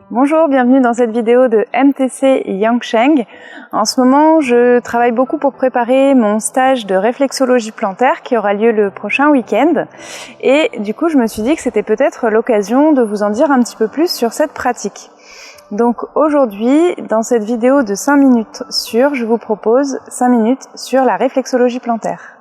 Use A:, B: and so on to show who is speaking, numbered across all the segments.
A: Bonjour, bienvenue dans cette vidéo de MTC Yangsheng. En ce moment, je travaille beaucoup pour préparer mon stage de réflexologie plantaire qui aura lieu le prochain week-end. Et du coup, je me suis dit que c'était peut-être l'occasion de vous en dire un petit peu plus sur cette pratique. Donc aujourd'hui, dans cette vidéo de 5 minutes je vous propose 5 minutes sur la réflexologie plantaire.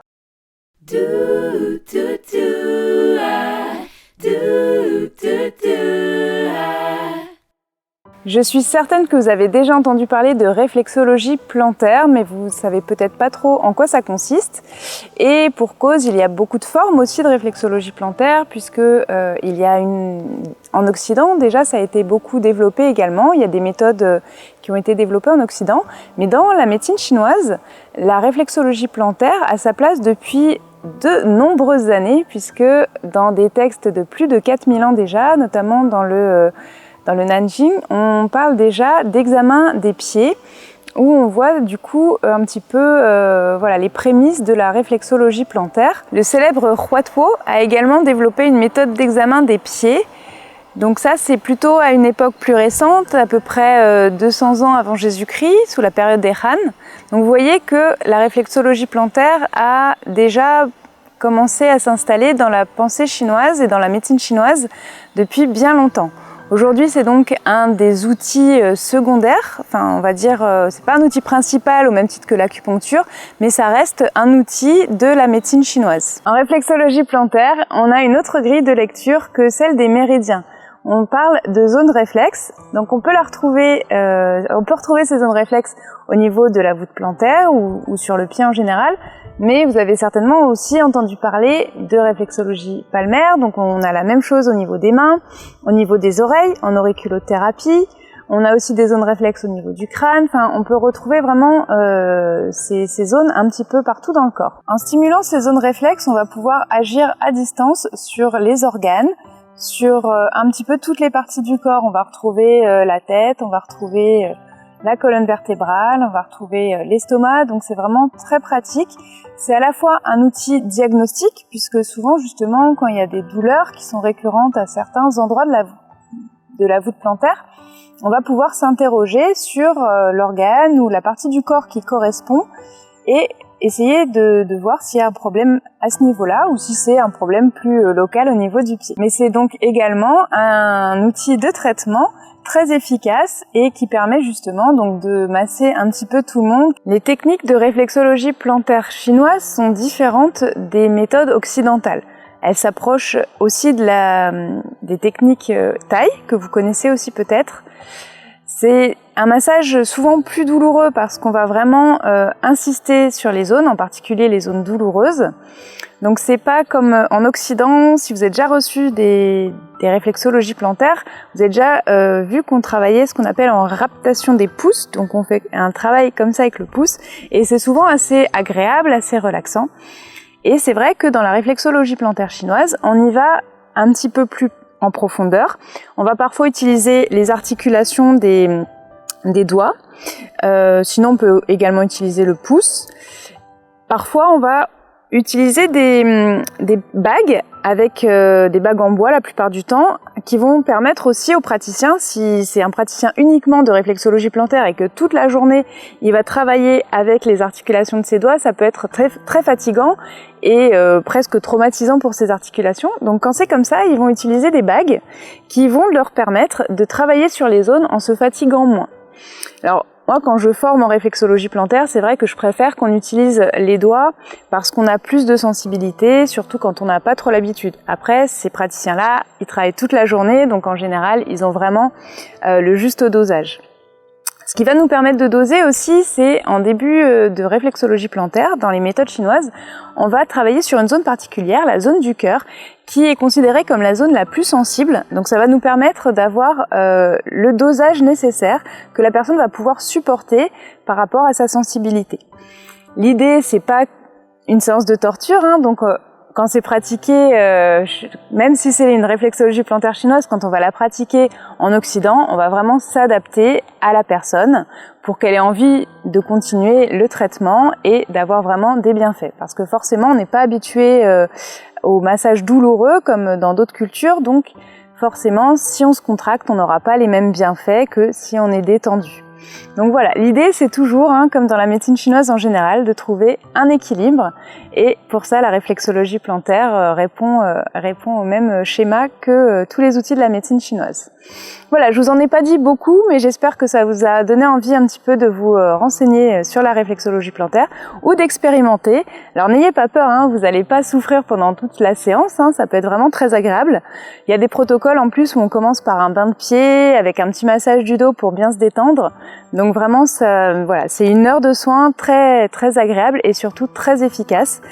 A: Je suis certaine que vous avez déjà entendu parler de réflexologie plantaire, mais vous ne savez peut-être pas trop en quoi ça consiste. Et pour cause, il y a beaucoup de formes aussi de réflexologie plantaire, puisque il y a en Occident, déjà, ça a été beaucoup développé également. Il y a des méthodes qui ont été développées en Occident. Mais dans la médecine chinoise, la réflexologie plantaire a sa place depuis de nombreuses années, puisque dans des textes de plus de 4000 ans déjà, notamment dans le Nanjing, on parle déjà d'examen des pieds, où on voit du coup un petit peu les prémices de la réflexologie plantaire. Le célèbre Huo Tuo a également développé une méthode d'examen des pieds. Donc ça, c'est plutôt à une époque plus récente, à peu près 200 ans avant Jésus-Christ, sous la période des Han. Donc vous voyez que la réflexologie plantaire a déjà commencé à s'installer dans la pensée chinoise et dans la médecine chinoise depuis bien longtemps. Aujourd'hui, c'est donc un des outils secondaires, enfin on va dire, c'est pas un outil principal au même titre que l'acupuncture, mais ça reste un outil de la médecine chinoise. En réflexologie plantaire, on a une autre grille de lecture que celle des méridiens. On parle de zones réflexes, donc on peut retrouver ces zones réflexes au niveau de la voûte plantaire ou sur le pied en général, mais vous avez certainement aussi entendu parler de réflexologie palmaire, donc on a la même chose au niveau des mains, au niveau des oreilles, en auriculothérapie, on a aussi des zones réflexes au niveau du crâne, enfin on peut retrouver vraiment ces zones un petit peu partout dans le corps. En stimulant ces zones réflexes, on va pouvoir agir à distance sur les organes, sur un petit peu toutes les parties du corps. On va retrouver la tête, on va retrouver la colonne vertébrale, on va retrouver l'estomac, donc c'est vraiment très pratique. C'est à la fois un outil diagnostique, puisque souvent justement quand il y a des douleurs qui sont récurrentes à certains endroits de la voûte plantaire, on va pouvoir s'interroger sur l'organe ou la partie du corps qui correspond et essayer de voir s'il y a un problème à ce niveau-là ou si c'est un problème plus local au niveau du pied. Mais c'est donc également un outil de traitement très efficace et qui permet justement donc de masser un petit peu tout le monde. Les techniques de réflexologie plantaire chinoise sont différentes des méthodes occidentales. Elles s'approchent aussi des techniques Thaï, que vous connaissez aussi peut-être. C'est un massage souvent plus douloureux parce qu'on va vraiment insister sur les zones, en particulier les zones douloureuses. Donc c'est pas comme en Occident, si vous avez déjà reçu des réflexologies plantaires, vous avez déjà vu qu'on travaillait ce qu'on appelle en raptation des pouces, donc on fait un travail comme ça avec le pouce, et c'est souvent assez agréable, assez relaxant. Et c'est vrai que dans la réflexologie plantaire chinoise, on y va un petit peu plus en profondeur. On va parfois utiliser les articulations des doigts, sinon on peut également utiliser le pouce. Parfois on va utiliser des bagues avec des bagues en bois la plupart du temps qui vont permettre aussi aux praticiens, si c'est un praticien uniquement de réflexologie plantaire et que toute la journée il va travailler avec les articulations de ses doigts, ça peut être très, très fatigant et presque traumatisant pour ses articulations. Donc quand c'est comme ça, ils vont utiliser des bagues qui vont leur permettre de travailler sur les zones en se fatiguant moins. Alors moi, quand je forme en réflexologie plantaire, c'est vrai que je préfère qu'on utilise les doigts parce qu'on a plus de sensibilité, surtout quand on n'a pas trop l'habitude. Après, ces praticiens-là, ils travaillent toute la journée, donc en général, ils ont vraiment le juste dosage. Ce qui va nous permettre de doser aussi, c'est en début de réflexologie plantaire, dans les méthodes chinoises, on va travailler sur une zone particulière, la zone du cœur, qui est considérée comme la zone la plus sensible. Donc ça va nous permettre d'avoir le dosage nécessaire que la personne va pouvoir supporter par rapport à sa sensibilité. L'idée, c'est pas une séance de torture, donc quand c'est pratiqué, même si c'est une réflexologie plantaire chinoise, quand on va la pratiquer en Occident, on va vraiment s'adapter à la personne pour qu'elle ait envie de continuer le traitement et d'avoir vraiment des bienfaits. Parce que forcément, on n'est pas habitué au massage douloureux comme dans d'autres cultures, donc forcément, si on se contracte, on n'aura pas les mêmes bienfaits que si on est détendu. Donc voilà, l'idée c'est toujours, comme dans la médecine chinoise en général, de trouver un équilibre, et pour ça la réflexologie plantaire répond au même schéma que tous les outils de la médecine chinoise. Voilà, je vous en ai pas dit beaucoup, mais j'espère que ça vous a donné envie un petit peu de vous renseigner sur la réflexologie plantaire ou d'expérimenter. Alors n'ayez pas peur, vous n'allez pas souffrir pendant toute la séance, ça peut être vraiment très agréable. Il y a des protocoles en plus où on commence par un bain de pied avec un petit massage du dos pour bien se détendre. Donc vraiment, voilà, c'est une heure de soins très, très agréable et surtout très efficace,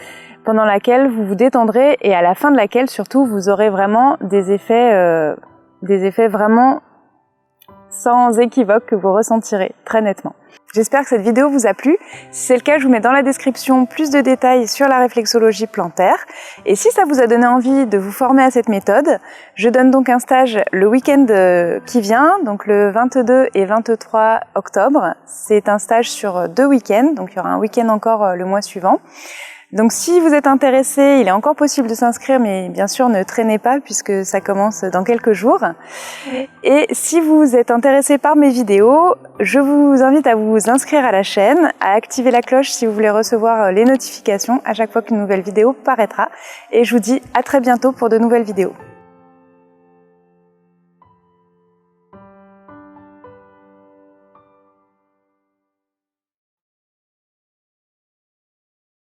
A: pendant laquelle vous vous détendrez et à la fin de laquelle surtout vous aurez vraiment des effets vraiment sans équivoque que vous ressentirez très nettement. J'espère que cette vidéo vous a plu. Si c'est le cas, je vous mets dans la description plus de détails sur la réflexologie plantaire. Et si ça vous a donné envie de vous former à cette méthode, je donne donc un stage le week-end qui vient, donc le 22 et 23 octobre. C'est un stage sur 2 week-ends, donc il y aura un week-end encore le mois suivant. Donc si vous êtes intéressé, il est encore possible de s'inscrire, mais bien sûr ne traînez pas puisque ça commence dans quelques jours. Et si vous êtes intéressé par mes vidéos, je vous invite à vous inscrire à la chaîne, à activer la cloche si vous voulez recevoir les notifications à chaque fois qu'une nouvelle vidéo paraîtra. Et je vous dis à très bientôt pour de nouvelles vidéos.